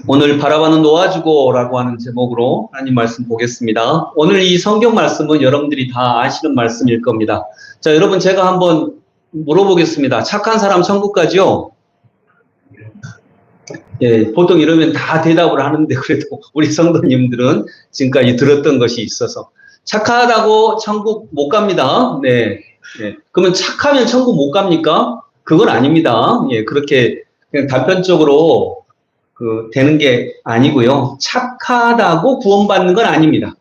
오늘 바라봐는 놓아주고라고 하는 제목으로 하나님 말씀 보겠습니다. 오늘 이 성경 말씀은 여러분들이 다 아시는 말씀일 겁니다. 자, 여러분 제가 한번 물어보겠습니다. 착한 사람 천국 가죠? 예, 보통 이러면 다 대답을 하는데 그래도 우리 성도님들은 지금까지 들었던 것이 있어서 착하다고 천국 못 갑니다. 네. 예. 그러면 착하면 천국 못 갑니까? 그건 아닙니다. 예, 그렇게 그냥 단편적으로 되는 게 아니고요. 착하다고 구원받는 건 아닙니다.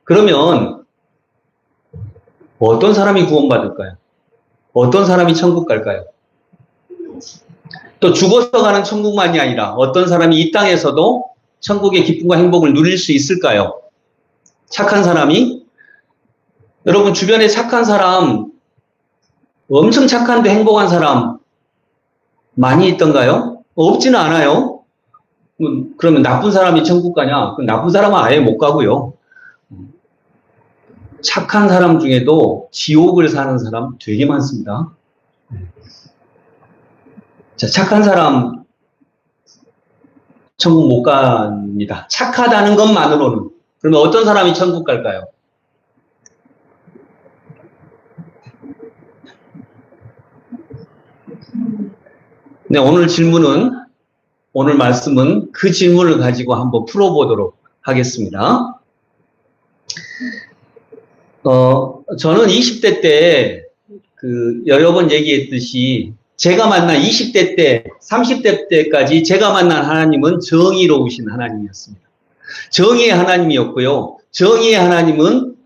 그러면 어떤 사람이 구원받을까요? 어떤 사람이 천국 갈까요? 또 죽어서 가는 천국만이 아니라 어떤 사람이 이 땅에서도 천국의 기쁨과 행복을 누릴 수 있을까요? 착한 사람이? 여러분 주변에 착한 사람, 엄청 착한데 행복한 사람 많이 있던가요? 없지는 않아요. 그러면 나쁜 사람이 천국 가냐? 나쁜 사람은 아예 못 가고요. 착한 사람 중에도 지옥을 사는 사람 되게 많습니다. 자, 착한 사람 천국 못 갑니다. 착하다는 것만으로는. 그러면 어떤 사람이 천국 갈까요? 네, 오늘 말씀은 그 질문을 가지고 한번 풀어보도록 하겠습니다. 저는 20대 때, 여러 번 얘기했듯이, 제가 만난 20대 때, 30대 때까지 제가 만난 하나님은 정의로우신 하나님이었습니다. 정의의 하나님이었고요. 정의의 하나님은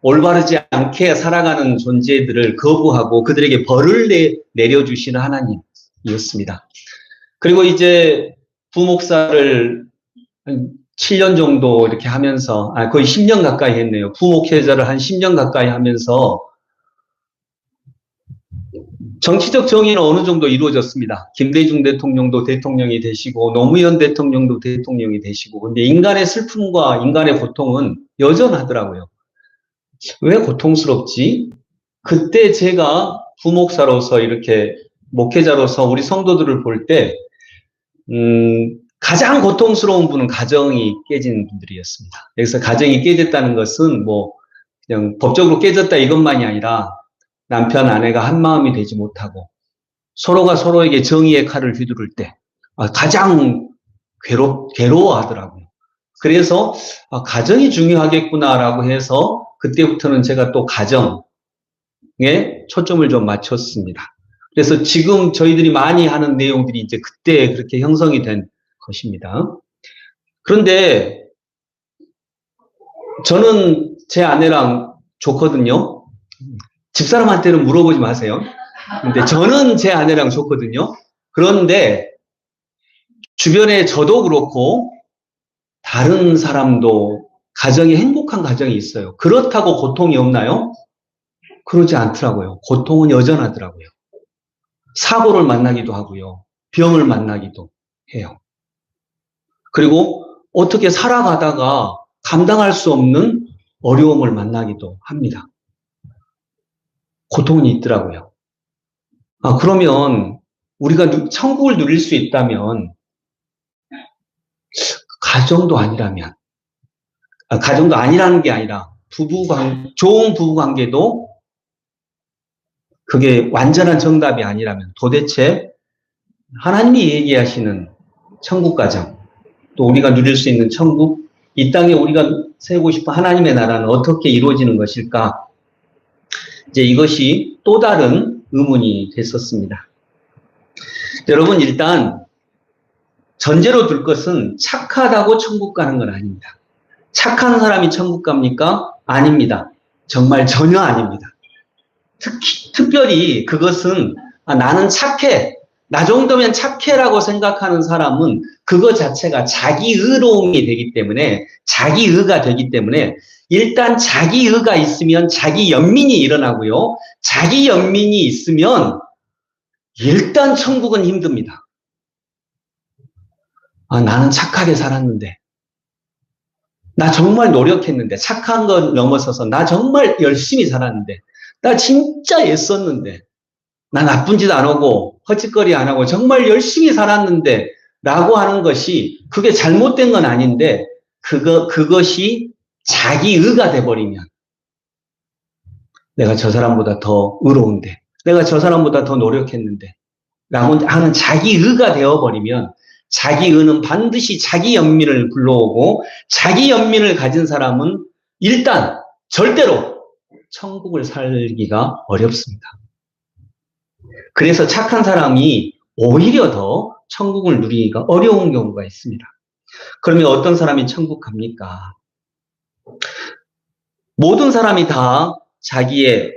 올바르지 않게 살아가는 존재들을 거부하고 그들에게 벌을 내려주시는 하나님이었습니다. 그리고 이제 부목사를 한 7년 정도 이렇게 하면서, 거의 10년 가까이 했네요. 부목회자를 한 10년 가까이 하면서 정치적 정의는 어느 정도 이루어졌습니다. 김대중 대통령도 대통령이 되시고 노무현 대통령도 대통령이 되시고, 근데 인간의 슬픔과 인간의 고통은 여전하더라고요. 왜 고통스럽지? 그때 제가 부목사로서 이렇게 목회자로서 우리 성도들을 볼 때 가장 고통스러운 분은 가정이 깨진 분들이었습니다. 여기서 가정이 깨졌다는 것은 그냥 법적으로 깨졌다 이것만이 아니라 남편, 아내가 한 마음이 되지 못하고 서로가 서로에게 정의의 칼을 휘두를 때 가장 괴로워하더라고요. 그래서 가정이 중요하겠구나라고 해서 그때부터는 제가 또 가정에 초점을 좀 맞췄습니다. 그래서 지금 저희들이 많이 하는 내용들이 이제 그때 그렇게 형성이 된 것입니다. 그런데 저는 제 아내랑 좋거든요. 집사람한테는 물어보지 마세요. 근데 저는 제 아내랑 좋거든요. 그런데 주변에 저도 그렇고 다른 사람도 가정이 행복한 가정이 있어요. 그렇다고 고통이 없나요? 그러지 않더라고요. 고통은 여전하더라고요. 사고를 만나기도 하고요. 병을 만나기도 해요. 그리고 어떻게 살아가다가 감당할 수 없는 어려움을 만나기도 합니다. 고통이 있더라고요. 그러면 우리가 천국을 누릴 수 있다면 가정도 아니라면, 가정도 아니라는 게 아니라 좋은 부부관계도 그게 완전한 정답이 아니라면 도대체 하나님이 얘기하시는 천국 가정, 또 우리가 누릴 수 있는 천국, 이 땅에 우리가 세우고 싶은 하나님의 나라는 어떻게 이루어지는 것일까? 이제 이것이 또 다른 의문이 됐었습니다. 여러분, 일단 전제로 둘 것은 착하다고 천국 가는 건 아닙니다. 착한 사람이 천국 갑니까? 아닙니다. 정말 전혀 아닙니다. 특별히 그것은 나는 착해, 나 정도면 착해라고 생각하는 사람은 그거 자체가 자기의로움이 되기 때문에, 자기의가 되기 때문에 일단 자기의가 있으면 자기연민이 일어나고요. 자기연민이 있으면 일단 천국은 힘듭니다. 나는 착하게 살았는데, 나 정말 노력했는데, 착한 건 넘어서서 나 정말 열심히 살았는데, 나 진짜 애썼는데, 나 나쁜 짓 안 하고 헛짓거리 안 하고 정말 열심히 살았는데 라고 하는 것이 그게 잘못된 건 아닌데 그것이 자기의가 돼버리면 내가 저 사람보다 더 의로운데 내가 저 사람보다 더 노력했는데 라고 하는 자기의가 되어버리면 자기의는 반드시 자기 연민을 불러오고 자기 연민을 가진 사람은 일단 절대로 천국을 살기가 어렵습니다. 그래서 착한 사람이 오히려 더 천국을 누리기가 어려운 경우가 있습니다. 그러면 어떤 사람이 천국 갑니까? 모든 사람이 다 자기의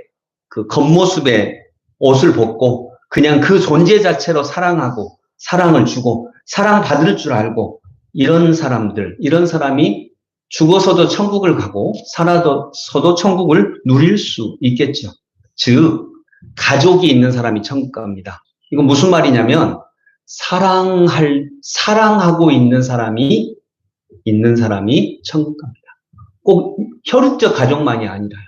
그 겉모습에 옷을 벗고 그냥 그 존재 자체로 사랑하고 사랑을 주고 사랑받을 줄 알고 이런 사람이 죽어서도 천국을 가고 살아서도 천국을 누릴 수 있겠죠. 즉 가족이 있는 사람이 천국 갑니다. 이건 무슨 말이냐면 사랑하고 있는 사람이 천국 갑니다. 꼭 혈육적 가족만이 아니라요.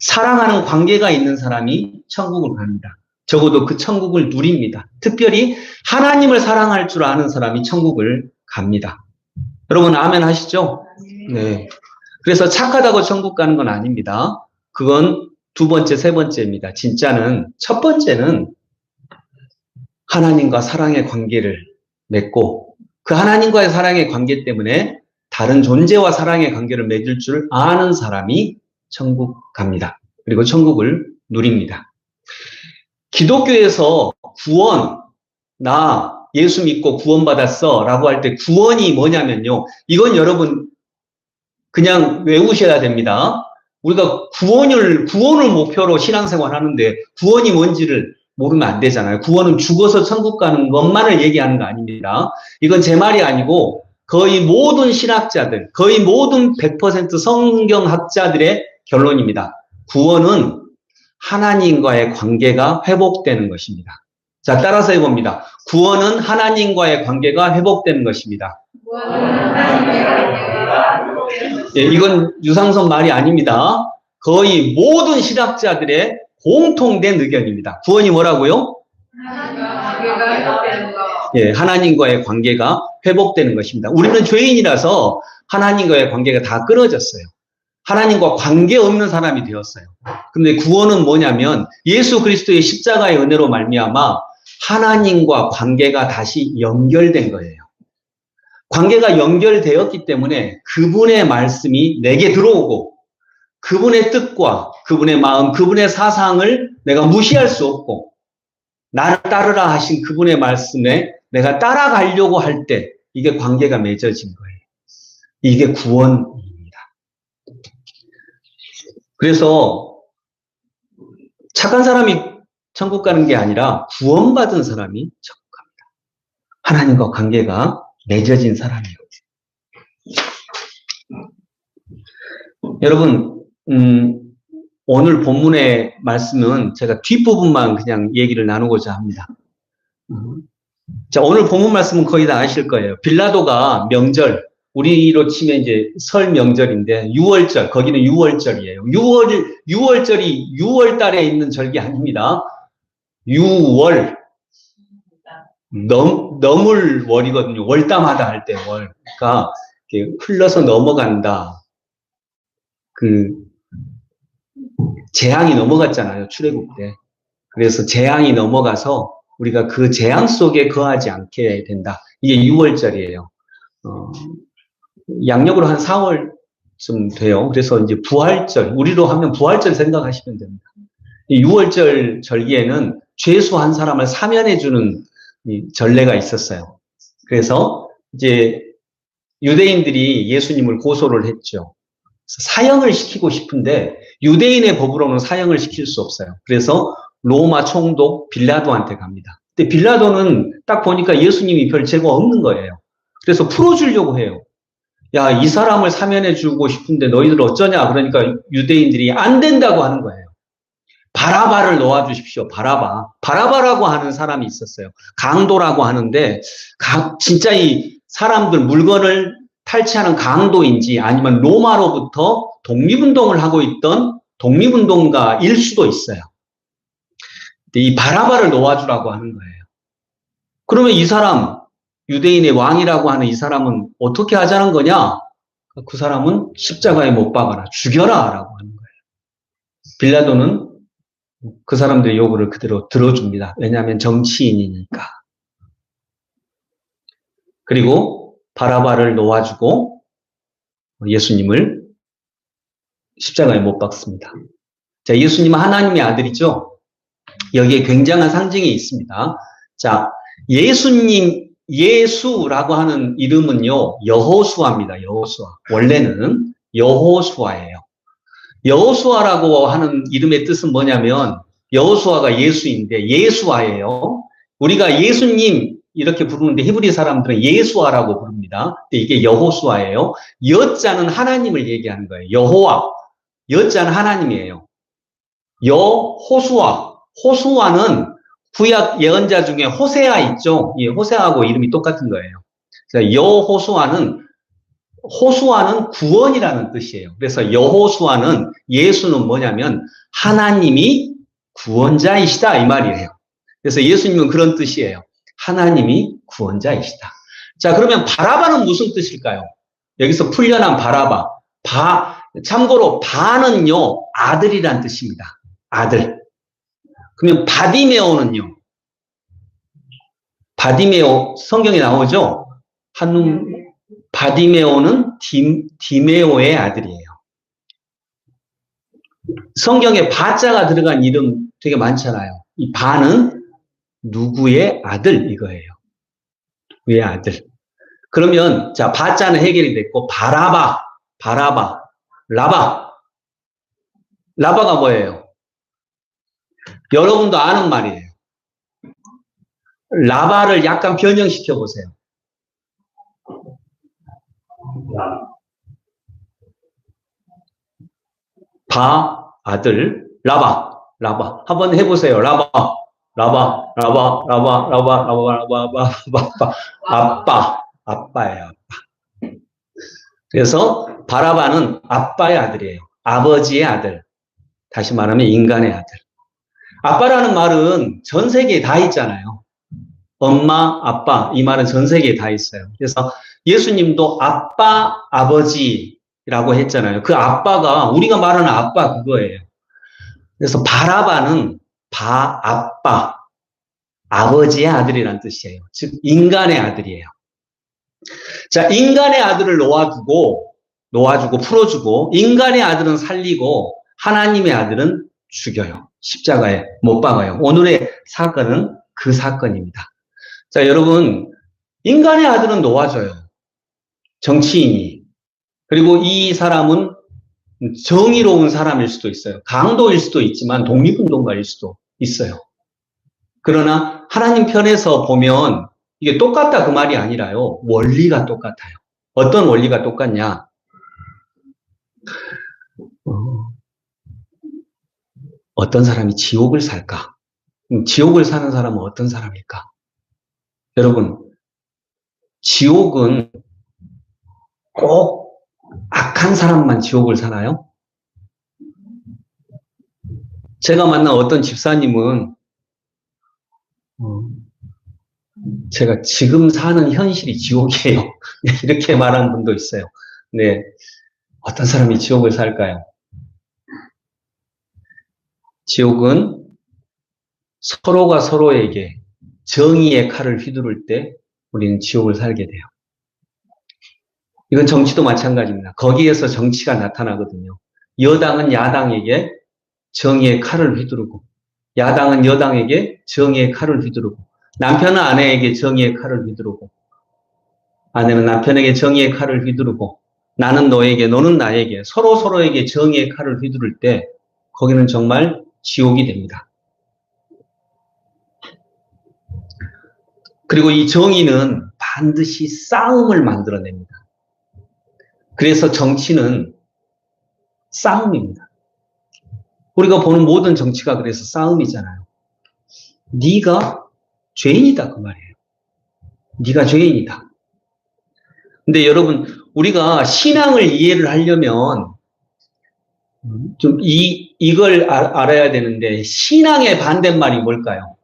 사랑하는 관계가 있는 사람이 천국을 갑니다. 적어도 그 천국을 누립니다. 특별히 하나님을 사랑할 줄 아는 사람이 천국을 갑니다. 여러분 아멘 하시죠? 네. 그래서 착하다고 천국 가는 건 아닙니다. 그건 두 번째, 세 번째입니다. 진짜는 첫 번째는 하나님과 사랑의 관계를 맺고 그 하나님과의 사랑의 관계 때문에 다른 존재와 사랑의 관계를 맺을 줄 아는 사람이 천국 갑니다. 그리고 천국을 누립니다. 기독교에서 구원, 나 예수 믿고 구원받았어 라고 할 때 구원이 뭐냐면요. 이건 여러분 그냥 외우셔야 됩니다. 우리가 구원을 목표로 신앙생활 하는데 구원이 뭔지를 모르면 안 되잖아요. 구원은 죽어서 천국 가는 것만을 얘기하는 거 아닙니다. 이건 제 말이 아니고 거의 모든 신학자들, 거의 모든 100% 성경학자들의 결론입니다. 구원은 하나님과의 관계가 회복되는 것입니다. 자, 따라서 해봅니다. 구원은 하나님과의 관계가 회복되는 것입니다. 예, 이건 유상선 말이 아닙니다. 거의 모든 신학자들의 공통된 의견입니다. 구원이 뭐라고요? 예, 하나님과의 관계가 회복되는 것입니다. 우리는 죄인이라서 하나님과의 관계가 다 끊어졌어요. 하나님과 관계없는 사람이 되었어요. 그런데 구원은 뭐냐면 예수 그리스도의 십자가의 은혜로 말미암아 하나님과 관계가 다시 연결된 거예요. 관계가 연결되었기 때문에 그분의 말씀이 내게 들어오고 그분의 뜻과 그분의 마음, 그분의 사상을 내가 무시할 수 없고 나를 따르라 하신 그분의 말씀에 내가 따라가려고 할 때 이게 관계가 맺어진 거예요. 이게 구원입니다. 그래서 착한 사람이 천국 가는 게 아니라 구원받은 사람이 천국 갑니다. 하나님과 관계가 맺어진 사람이에요. 여러분, 오늘 본문의 말씀은 제가 뒷부분만 그냥 얘기를 나누고자 합니다. 자, 오늘 본문 말씀은 거의 다 아실 거예요. 빌라도가 명절, 우리로 치면 이제 설 명절인데 6월절, 거기는 6월절이에요. 6월절이 6월 달에 있는 절기 아닙니다. 6월. 넘을 월이거든요. 월담하다 할 때 월. 그러니까 흘러서 넘어간다. 재앙이 넘어갔잖아요. 출애굽 때. 그래서 재앙이 넘어가서 우리가 그 재앙 속에 거하지 않게 된다. 이게 6월절이에요. 양력으로 한 4월쯤 돼요. 그래서 이제 부활절, 우리로 하면 부활절 생각하시면 됩니다. 이 6월절 절기에는 죄수 한 사람을 사면해주는 전례가 있었어요. 그래서 이제 유대인들이 예수님을 고소를 했죠. 사형을 시키고 싶은데 유대인의 법으로는 사형을 시킬 수 없어요. 그래서 로마 총독 빌라도한테 갑니다. 근데 빌라도는 딱 보니까 예수님이 별 죄가 없는 거예요. 그래서 풀어주려고 해요. 야, 이 사람을 사면해주고 싶은데 너희들 어쩌냐? 그러니까 유대인들이 안 된다고 하는 거예요. 바라바를 놓아주십시오. 바라바라고 하는 사람이 있었어요. 강도라고 하는데 진짜 이 사람들 물건을 탈취하는 강도인지 아니면 로마로부터 독립운동을 하고 있던 독립운동가일 수도 있어요. 이 바라바를 놓아주라고 하는 거예요. 그러면 이 사람, 유대인의 왕이라고 하는 이 사람은 어떻게 하자는 거냐? 그 사람은 십자가에 못 박아라, 죽여라 라고 하는 거예요. 빌라도는 그 사람들의 요구를 그대로 들어줍니다. 왜냐하면 정치인이니까. 그리고 바라바를 놓아주고 예수님을 십자가에 못 박습니다. 자, 예수님은 하나님의 아들이죠. 여기에 굉장한 상징이 있습니다. 자, 예수라고 하는 이름은요, 여호수아입니다. 여호수아. 원래는 여호수아예요. 여호수아라고 하는 이름의 뜻은 뭐냐면, 여호수아가 예수인데 예수아예요. 우리가 예수님 이렇게 부르는데 히브리 사람들은 예수아라고 부릅니다. 근데 이게 여호수아예요. 여자는 하나님을 얘기하는 거예요. 여호와. 여자는 하나님이에요. 여호수아. 호수아는 구약 예언자 중에 호세아 있죠? 예, 호세아하고 이름이 똑같은 거예요. 호수아는 구원이라는 뜻이에요. 그래서 여호수아는 예수는 뭐냐면 하나님이 구원자이시다 이 말이에요. 그래서 예수님은 그런 뜻이에요. 하나님이 구원자이시다. 자, 그러면 바라바는 무슨 뜻일까요? 여기서 풀려난 바라바. 참고로 바는요, 아들이란 뜻입니다. 아들. 그러면 바디메오는요? 바디메오, 성경에 나오죠? 바디메오는 디메오의 아들이에요. 성경에 바자가 들어간 이름 되게 많잖아요. 이 바는 누구의 아들 이거예요. 누구의 아들. 그러면 자, 바자는 해결이 됐고 바라바, 라바가 뭐예요? 여러분도 아는 말이에요. 라바를 약간 변형시켜 보세요. 아들, 라바. 한번 해보세요. 아빠예요. 그래서 바라바는 아빠의 아들이에요. 아버지의 아들. 다시 말하면 인간의 아들. 아빠라는 말은 전 세계에 다 있잖아요. 엄마, 아빠 이 말은 전 세계에 다 있어요. 그래서 예수님도 아빠, 아버지라고 했잖아요. 그 아빠가 우리가 말하는 아빠 그거예요. 그래서 바라바는 아빠, 아버지의 아들이란 뜻이에요. 즉 인간의 아들이에요. 자, 인간의 아들을 놓아주고 풀어주고 인간의 아들은 살리고 하나님의 아들은 죽여요. 십자가에 못 박아요. 오늘의 사건은 그 사건입니다. 자, 여러분, 인간의 아들은 놓아줘요. 정치인이. 그리고 이 사람은 정의로운 사람일 수도 있어요. 강도일 수도 있지만 독립운동가일 수도 있어요. 그러나 하나님 편에서 보면 이게 똑같다 그 말이 아니라요. 원리가 똑같아요. 어떤 원리가 똑같냐? 어떤 사람이 지옥을 살까? 지옥을 사는 사람은 어떤 사람일까? 여러분, 지옥은 꼭 악한 사람만 지옥을 사나요? 제가 만난 어떤 집사님은 제가 지금 사는 현실이 지옥이에요. 이렇게 말하는 분도 있어요. 네, 어떤 사람이 지옥을 살까요? 지옥은 서로가 서로에게 정의의 칼을 휘두를 때 우리는 지옥을 살게 돼요. 이건 정치도 마찬가지입니다. 거기에서 정치가 나타나거든요. 여당은 야당에게 정의의 칼을 휘두르고 야당은 여당에게 정의의 칼을 휘두르고 남편은 아내에게 정의의 칼을 휘두르고 아내는 남편에게 정의의 칼을 휘두르고 나는 너에게 너는 나에게 서로에게 정의의 칼을 휘두를 때 거기는 정말 지옥이 됩니다. 그리고 이 정의는 반드시 싸움을 만들어냅니다. 그래서 정치는 싸움입니다. 우리가 보는 모든 정치가 그래서 싸움이잖아요. 네가 죄인이다 그 말이에요. 네가 죄인이다. 근데 여러분 우리가 신앙을 이해를 하려면 좀 이걸 알아야 되는데 신앙의 반대말이 뭘까요?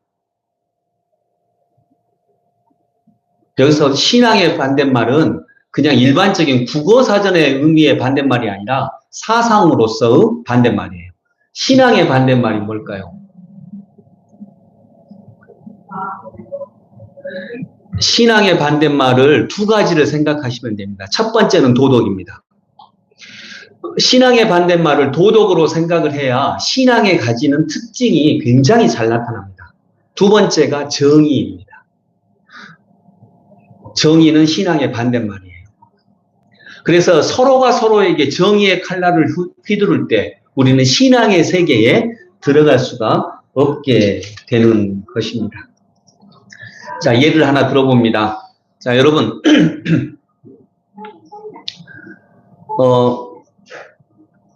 여기서 신앙의 반대말은 그냥 일반적인 국어사전의 의미의 반대말이 아니라 사상으로서의 반대말이에요. 신앙의 반대말이 뭘까요? 신앙의 반대말을 두 가지를 생각하시면 됩니다. 첫 번째는 도덕입니다. 신앙의 반대말을 도덕으로 생각을 해야 신앙에 가지는 특징이 굉장히 잘 나타납니다. 두 번째가 정의입니다. 정의는 신앙의 반대말이에요. 그래서 서로가 서로에게 정의의 칼날을 휘두를 때 우리는 신앙의 세계에 들어갈 수가 없게 되는 것입니다. 자, 예를 하나 들어봅니다. 자, 여러분,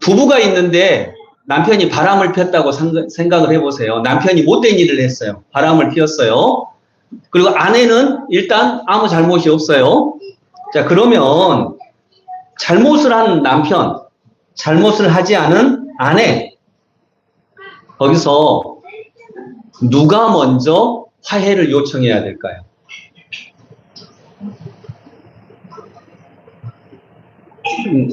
부부가 있는데 남편이 바람을 폈다고 생각을 해보세요. 남편이 못된 일을 했어요. 바람을 피웠어요. 그리고 아내는 일단 아무 잘못이 없어요. 자, 그러면 잘못을 한 남편, 잘못을 하지 않은 아내, 거기서 누가 먼저 화해를 요청해야 될까요?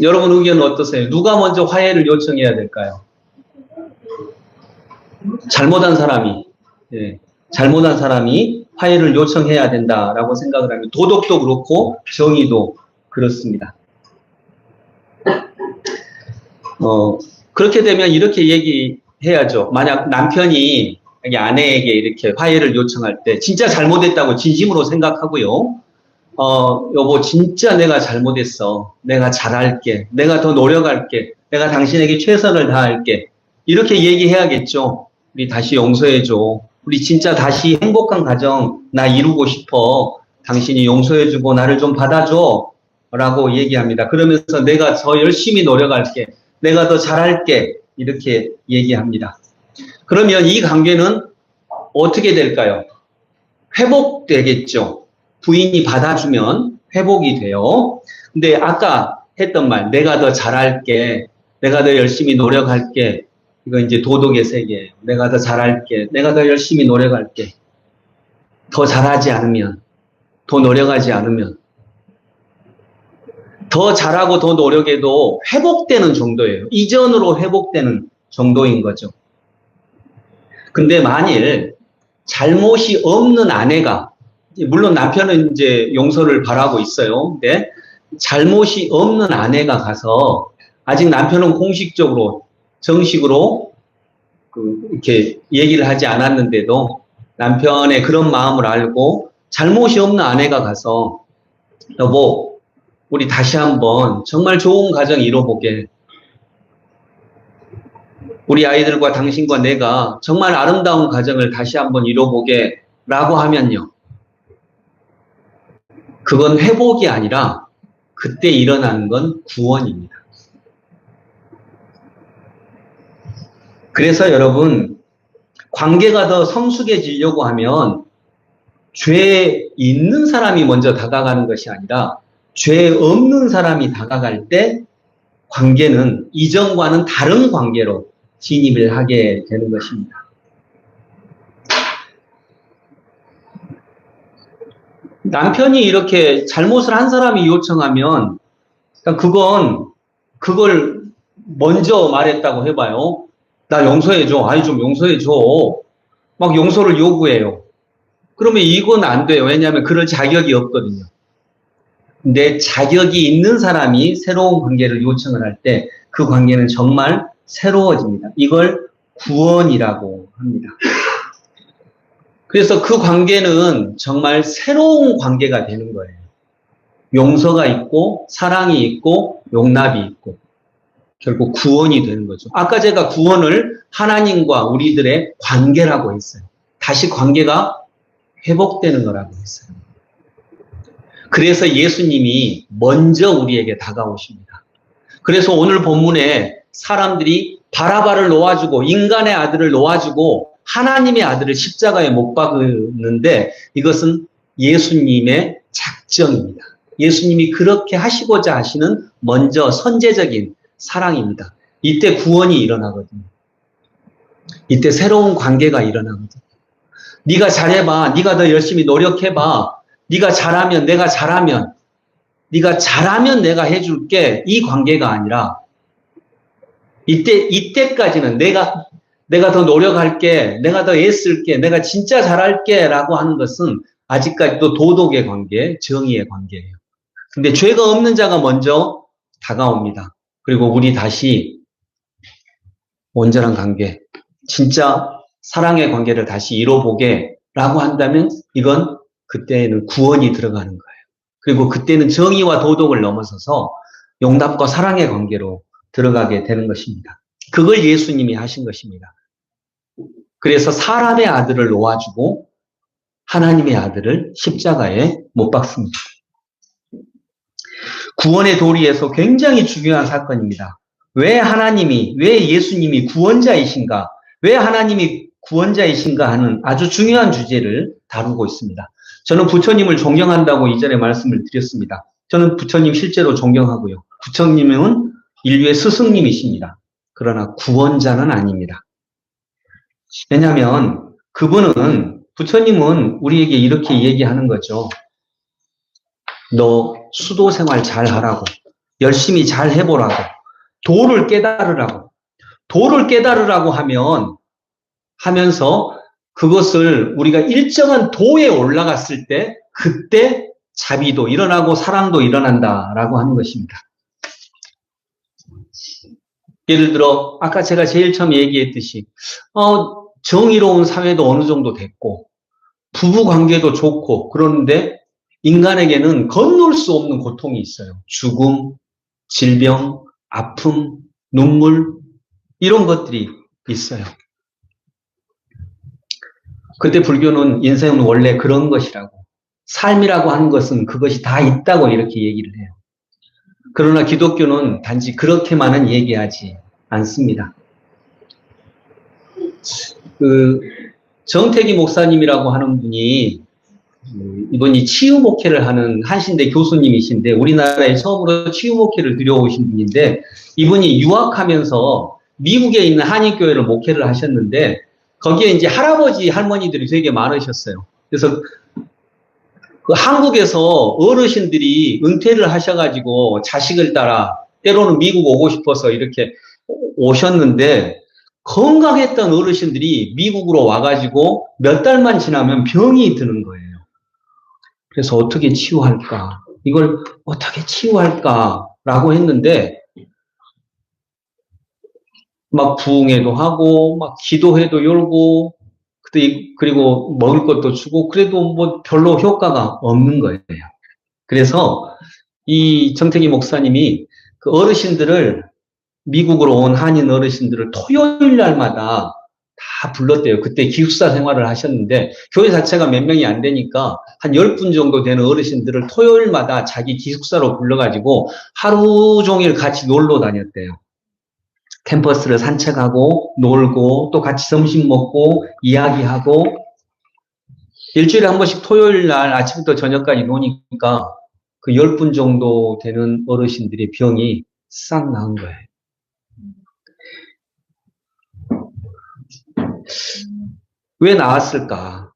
여러분 의견은 어떠세요? 누가 먼저 화해를 요청해야 될까요? 잘못한 사람이, 잘못한 사람이 화해를 요청해야 된다라고 생각을 하면 도덕도 그렇고 정의도 그렇습니다. 그렇게 되면 이렇게 얘기해야죠. 만약 남편이 아내에게 이렇게 화해를 요청할 때 진짜 잘못했다고 진심으로 생각하고요. 여보, 진짜 내가 잘못했어. 내가 잘할게. 내가 더 노력할게. 내가 당신에게 최선을 다할게. 이렇게 얘기해야겠죠. 우리 다시 용서해줘. 우리 진짜 다시 행복한 가정 나 이루고 싶어. 당신이 용서해주고 나를 좀 받아줘. 라고 얘기합니다. 그러면서 내가 더 열심히 노력할게. 내가 더 잘할게. 이렇게 얘기합니다. 그러면 이 관계는 어떻게 될까요? 회복되겠죠. 부인이 받아주면 회복이 돼요. 근데 아까 했던 말, 내가 더 잘할게. 내가 더 열심히 노력할게. 이거 이제 도덕의 세계예요. 내가 더 잘할게. 내가 더 열심히 노력할게. 더 잘하지 않으면, 더 노력하지 않으면, 더 잘하고 더 노력해도 회복되는 정도예요. 이전으로 회복되는 정도인 거죠. 근데 만일 잘못이 없는 아내가, 물론 남편은 이제 용서를 바라고 있어요. 근데 잘못이 없는 아내가 가서 아직 남편은 공식적으로 정식으로 이렇게 얘기를 하지 않았는데도 남편의 그런 마음을 알고 잘못이 없는 아내가 가서 여보, 우리 다시 한번 정말 좋은 가정 이뤄보게. 우리 아이들과 당신과 내가 정말 아름다운 가정을 다시 한번 이뤄보게 라고 하면요. 그건 회복이 아니라 그때 일어나는 건 구원입니다. 그래서 여러분, 관계가 더 성숙해지려고 하면 죄 있는 사람이 먼저 다가가는 것이 아니라 죄 없는 사람이 다가갈 때 관계는 이전과는 다른 관계로 진입을 하게 되는 것입니다. 남편이 이렇게 잘못을 한 사람이 요청하면 그걸 먼저 말했다고 해봐요. 나 용서해줘. 아이 좀 용서해줘. 막 용서를 요구해요. 그러면 이건 안 돼요. 왜냐하면 그럴 자격이 없거든요. 근데 자격이 있는 사람이 새로운 관계를 요청을 할 때 그 관계는 정말 새로워집니다. 이걸 구원이라고 합니다. 그래서 그 관계는 정말 새로운 관계가 되는 거예요. 용서가 있고 사랑이 있고 용납이 있고 결국 구원이 되는 거죠. 아까 제가 구원을 하나님과 우리들의 관계라고 했어요. 다시 관계가 회복되는 거라고 했어요. 그래서 예수님이 먼저 우리에게 다가오십니다. 그래서 오늘 본문에 사람들이 바라바를 놓아주고 인간의 아들을 놓아주고 하나님의 아들을 십자가에 못 박았는데 이것은 예수님의 작정입니다. 예수님이 그렇게 하시고자 하시는 먼저 선제적인 사랑입니다. 이때 구원이 일어나거든요. 이때 새로운 관계가 일어나거든요. 네가 잘해봐. 네가 더 열심히 노력해봐. 네가 잘하면 내가 잘하면 네가 잘하면 내가 해줄게 이 관계가 아니라 이때까지는 내가 더 노력할게, 내가 더 애쓸게, 내가 진짜 잘할게 라고 하는 것은 아직까지도 도덕의 관계, 정의의 관계예요. 근데 죄가 없는 자가 먼저 다가옵니다. 그리고 우리 다시 온전한 관계, 진짜 사랑의 관계를 다시 이뤄보게 라고 한다면 이건 그때는 구원이 들어가는 거예요. 그리고 그때는 정의와 도덕을 넘어서서 용납과 사랑의 관계로 들어가게 되는 것입니다. 그걸 예수님이 하신 것입니다. 그래서 사람의 아들을 놓아주고 하나님의 아들을 십자가에 못 박습니다. 구원의 도리에서 굉장히 중요한 사건입니다. 왜 예수님이 구원자이신가? 왜 하나님이 구원자이신가 하는 아주 중요한 주제를 다루고 있습니다. 저는 부처님을 존경한다고 이전에 말씀을 드렸습니다. 저는 부처님 실제로 존경하고요. 부처님은 인류의 스승님이십니다. 그러나 구원자는 아닙니다. 왜냐하면 부처님은 우리에게 이렇게 얘기하는 거죠. 너 수도 생활 잘 하라고, 열심히 잘 해보라고, 도를 깨달으라고 하면서 그것을 우리가 일정한 도에 올라갔을 때 그때 자비도 일어나고 사랑도 일어난다라고 하는 것입니다. 예를 들어 아까 제가 제일 처음 얘기했듯이 정의로운 사회도 어느 정도 됐고 부부 관계도 좋고 그런데 인간에게는 건널 수 없는 고통이 있어요. 죽음, 질병, 아픔, 눈물 이런 것들이 있어요. 그때 불교는 인생은 원래 그런 것이라고 삶이라고 하는 것은 그것이 다 있다고 이렇게 얘기를 해요. 그러나 기독교는 단지 그렇게만은 얘기하지 않습니다. 정태기 목사님이라고 하는 분이 이분이 치유 목회를 하는 한신대 교수님이신데 우리나라에 처음으로 치유 목회를 들여오신 분인데 이분이 유학하면서 미국에 있는 한인교회를 목회를 하셨는데 거기에 이제 할아버지 할머니들이 되게 많으셨어요. 그래서 그 한국에서 어르신들이 은퇴를 하셔가지고 자식을 따라 때로는 미국 오고 싶어서 이렇게 오셨는데 건강했던 어르신들이 미국으로 와가지고 몇 달만 지나면 병이 드는 거예요. 그래서 어떻게 치유할까? 이걸 어떻게 치유할까라고 했는데 막 부흥회도 하고 막 기도회도 열고 그리고 먹을 것도 주고 그래도 뭐 별로 효과가 없는 거예요. 그래서 이 정태기 목사님이 그 어르신들을 미국으로 온 한인 어르신들을 토요일 날마다 다 불렀대요. 그때 기숙사 생활을 하셨는데 교회 자체가 몇 명이 안 되니까 한 10분 정도 되는 어르신들을 토요일마다 자기 기숙사로 불러가지고 하루 종일 같이 놀러 다녔대요. 캠퍼스를 산책하고 놀고 또 같이 점심 먹고 이야기하고 일주일에 한 번씩 토요일 날 아침부터 저녁까지 노니까 그 10분 정도 되는 어르신들의 병이 싹 나은 거예요. 왜 나았을까?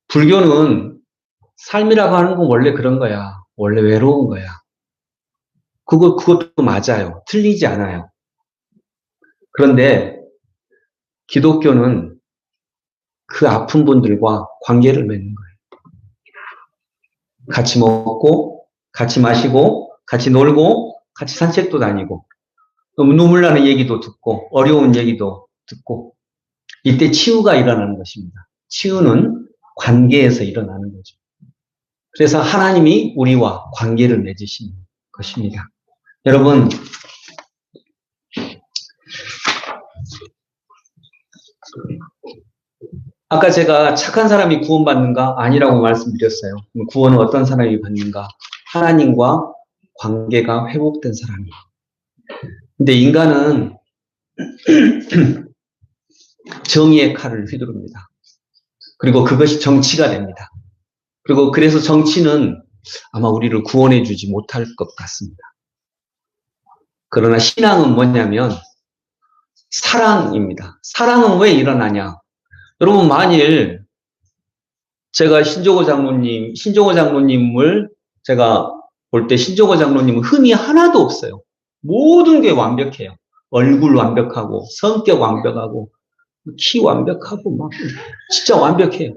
불교는 삶이라고 하는 건 원래 그런 거야. 원래 외로운 거야. 그것도 맞아요. 틀리지 않아요. 그런데 기독교는 그 아픈 분들과 관계를 맺는 거예요. 같이 먹고, 같이 마시고, 같이 놀고, 같이 산책도 다니고, 눈물 나는 얘기도 듣고, 어려운 얘기도 듣고, 이때 치유가 일어나는 것입니다. 치유는 관계에서 일어나는 거죠. 그래서 하나님이 우리와 관계를 맺으시는 것입니다. 여러분, 아까 제가 착한 사람이 구원받는가? 아니라고 말씀드렸어요. 구원은 어떤 사람이 받는가? 하나님과 관계가 회복된 사람이. 근데 인간은 정의의 칼을 휘두릅니다. 그리고 그것이 정치가 됩니다. 그리고 그래서 정치는 아마 우리를 구원해 주지 못할 것 같습니다. 그러나 신앙은 뭐냐면 사랑입니다. 사랑은 왜 일어나냐? 여러분 만일 제가 신종호 장로님을 제가 볼 때 신종호 장로님은 흠이 하나도 없어요. 모든 게 완벽해요. 얼굴 완벽하고, 성격 완벽하고, 키 완벽하고, 막, 진짜 완벽해요.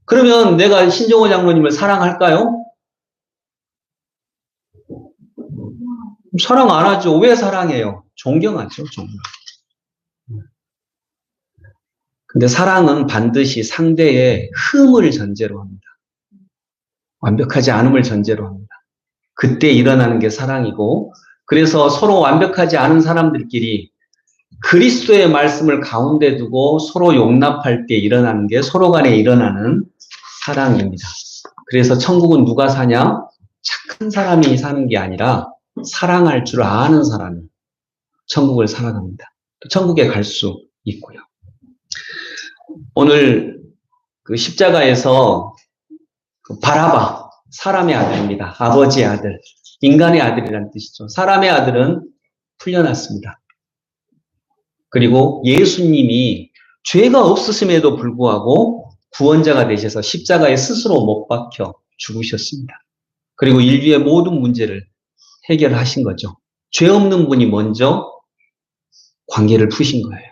그러면 내가 신종호 장로님을 사랑할까요? 사랑 안 하죠. 왜 사랑해요? 존경하죠, 존경. 근데 사랑은 반드시 상대의 흠을 전제로 합니다. 완벽하지 않음을 전제로 합니다. 그때 일어나는 게 사랑이고, 그래서 서로 완벽하지 않은 사람들끼리 그리스도의 말씀을 가운데 두고 서로 용납할 때 일어나는 게 서로 간에 일어나는 사랑입니다. 그래서 천국은 누가 사냐? 착한 사람이 사는 게 아니라 사랑할 줄 아는 사람이 천국을 살아갑니다. 또 천국에 갈 수 있고요. 오늘 그 십자가에서 그 바라바, 사람의 아들입니다. 아버지의 아들, 인간의 아들이라는 뜻이죠. 사람의 아들은 풀려났습니다. 그리고 예수님이 죄가 없으심에도 불구하고 구원자가 되셔서 십자가에 스스로 못 박혀 죽으셨습니다. 그리고 인류의 모든 문제를 해결하신 거죠. 죄 없는 분이 먼저 관계를 푸신 거예요.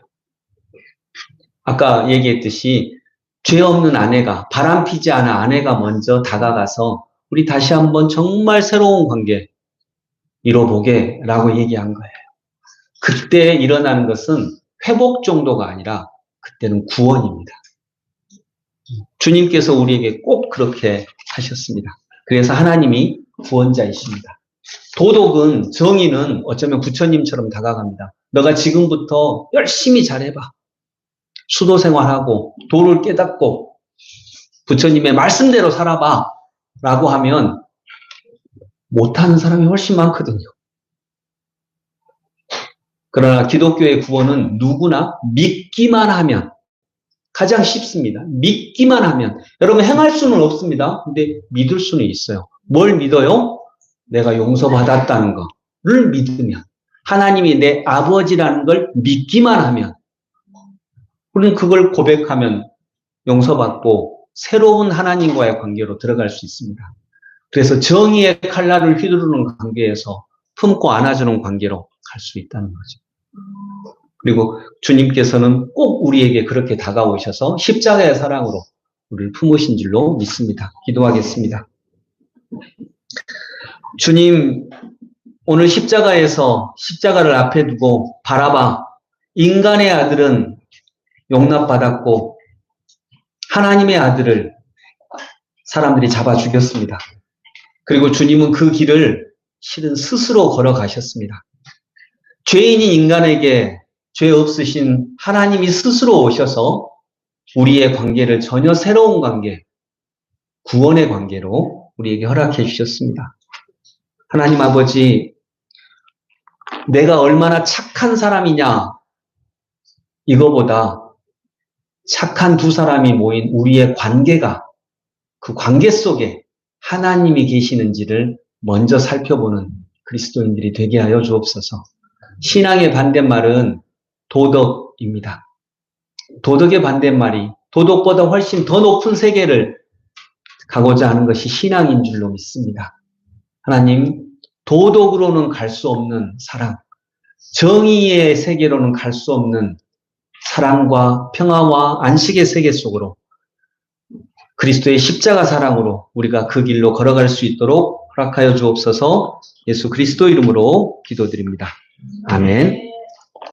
아까 얘기했듯이 죄 없는 아내가, 바람피지 않은 아내가 먼저 다가가서 우리 다시 한번 정말 새로운 관계 이뤄보게 라고 얘기한 거예요. 그때 일어나는 것은 회복 정도가 아니라 그때는 구원입니다. 주님께서 우리에게 꼭 그렇게 하셨습니다. 그래서 하나님이 구원자이십니다. 도덕은, 정의는 어쩌면 부처님처럼 다가갑니다. 너가 지금부터 열심히 잘해봐. 수도 생활하고 도를 깨닫고 부처님의 말씀대로 살아봐 라고 하면 못하는 사람이 훨씬 많거든요. 그러나 기독교의 구원은 누구나 믿기만 하면 가장 쉽습니다. 믿기만 하면. 여러분 행할 수는 없습니다. 근데 믿을 수는 있어요. 뭘 믿어요? 내가 용서받았다는 거를 믿으면, 하나님이 내 아버지라는 걸 믿기만 하면, 우리는 그걸 고백하면 용서받고 새로운 하나님과의 관계로 들어갈 수 있습니다. 그래서 정의의 칼날을 휘두르는 관계에서 품고 안아주는 관계로 갈 수 있다는 거죠. 그리고 주님께서는 꼭 우리에게 그렇게 다가오셔서 십자가의 사랑으로 우리를 품으신 줄로 믿습니다. 기도하겠습니다. 주님, 오늘 십자가에서 십자가를 앞에 두고 바라봐, 인간의 아들은 용납받았고 하나님의 아들을 사람들이 잡아 죽였습니다. 그리고 주님은 그 길을 실은 스스로 걸어가셨습니다. 죄인인 인간에게 죄 없으신 하나님이 스스로 오셔서 우리의 관계를 전혀 새로운 관계, 구원의 관계로 우리에게 허락해 주셨습니다. 하나님 아버지, 내가 얼마나 착한 사람이냐, 이거보다 착한 두 사람이 모인 우리의 관계가, 그 관계 속에 하나님이 계시는지를 먼저 살펴보는 그리스도인들이 되게 하여 주옵소서. 신앙의 반대말은 도덕입니다. 도덕의 반대말이 도덕보다 훨씬 더 높은 세계를 가고자 하는 것이 신앙인 줄로 믿습니다. 하나님, 도덕으로는 갈 수 없는 사랑, 정의의 세계로는 갈 수 없는 사랑과 평화와 안식의 세계 속으로 그리스도의 십자가 사랑으로 우리가 그 길로 걸어갈 수 있도록 허락하여 주옵소서. 예수 그리스도 이름으로 기도드립니다. 아멘.